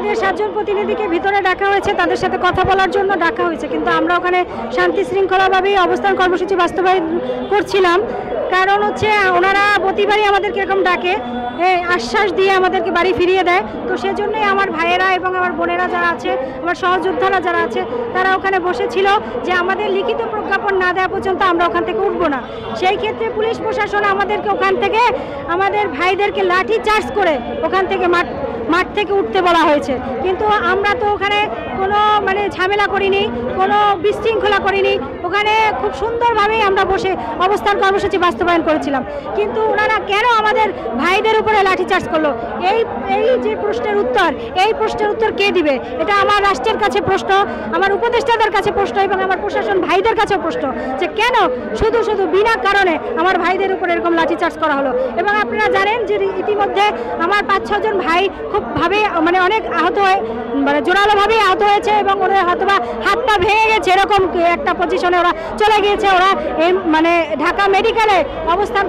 আমাদের 7 জন প্রতিনিধিকে ভিতরে ডাকা হয়েছে, তাদের সাথে কথা বলার জন্য ডাকা হয়েছে, কিন্তু আমরা ওখানে শান্তি শৃঙ্খলাভাবেই অবস্থান কর্মসূচি বাস্তবায়ন করছিলাম। কারণ হচ্ছে ওনারা প্রতিবারই আমাদেরকে এরকম ডাকে, আশ্বাস দিয়ে আমাদেরকে বাড়ি ফিরিয়ে দেয়। তো সেজন্যই আমার ভাইয়েরা এবং আমার বোনেরা যারা আছে, আমার সহযোদ্ধারা যারা আছে, তারা ওখানে বসেছিল যে আমাদের লিখিত প্রজ্ঞাপন না দেওয়া পর্যন্ত আমরা ওখান থেকে উঠবো না। সেই ক্ষেত্রে পুলিশ প্রশাসন আমাদেরকে ওখান থেকে, আমাদের ভাইদেরকে লাঠি চার্জ করে ওখান থেকে মাঠ থেকে উঠতে বলা হয়েছে। কিন্তু আমরা তো ওখানে কোনো ঝামেলা করিনি, কোনো বিশৃঙ্খলা করিনি, ওখানে খুব সুন্দরভাবেই আমরা বসে অবস্থান কর্মসূচি বাস্তবায়ন করেছিলাম। কিন্তু ওনারা কেন আমাদের ভাইদের উপরে লাঠিচার্জ করলো, এই যে প্রশ্নের উত্তর কে দিবে? এটা আমার রাষ্ট্রের কাছে প্রশ্ন, আমার উপদেষ্টাদের কাছে প্রশ্ন এবং আমার প্রশাসন ভাইদের কাছেও প্রশ্ন, যে কেন শুধু বিনা কারণে আমার ভাইদের উপরে এরকম লাঠিচার্জ করা হলো। এবং আপনারা জানেন যে ইতিমধ্যে আমার 5-6 জন ভাই খুবভাবে অনেক আহত হয়ে জোরালোভাবেই আহত হয়েছে এবং ওরা হয়তো বা হাত পা ভেঙে গেছে, এরকম একটা পজিশনে ওরা চলে গিয়েছে। ওরা ঢাকা মেডিকেলে অবস্থান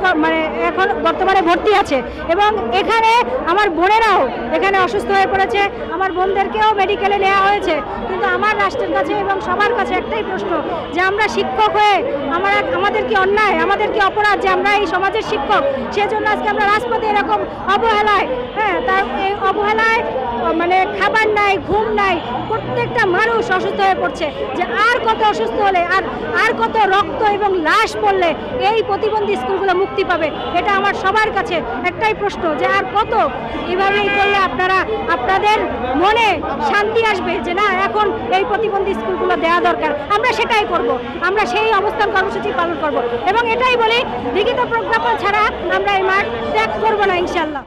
এখন বর্তমানে ভর্তি আছে। এবং এখানে আমার বোনেরাও এখানে অসুস্থ হয়ে পড়েছে, আমার বোনদেরকেও মেডিকেলে নেওয়া হয়েছে। কিন্তু আমার রাষ্ট্রের কাছে এবং সবার কাছে একটাই প্রশ্ন, যে আমরা শিক্ষক হয়ে আমাদের কি অন্যায়, আমাদের কি অপরাধ যে আমরা এই সমাজের শিক্ষক, সেজন্য আজকে আমরা রাজপথে এরকম অবহেলায়, তার এই অবহেলায় খাবার নাই, ঘুম নাই, প্রত্যেকটা মানুষ অসুস্থ হয়ে পড়ছে। যে আর কত অসুস্থ হলে, আর কত রক্ত এবং লাশ পড়লে এই প্রতিবন্ধী স্কুলগুলো মুক্তি পাবে? এটা আমার সবার কাছে একটাই প্রশ্ন, যে আর কত এভাবেই করলে আপনাদের মনে শান্তি আসবে যে না, এখন এই প্রতিবন্ধী স্কুলগুলো দেওয়া দরকার। আমরা সেটাই করব, আমরা সেই অবস্থান কর্মসূচি পালন করব এবং এটাই বলি, লিখিত প্রজ্ঞাপন ছাড়া আমরা এই মাঠ ত্যাগ করবো না ইনশাল্লাহ।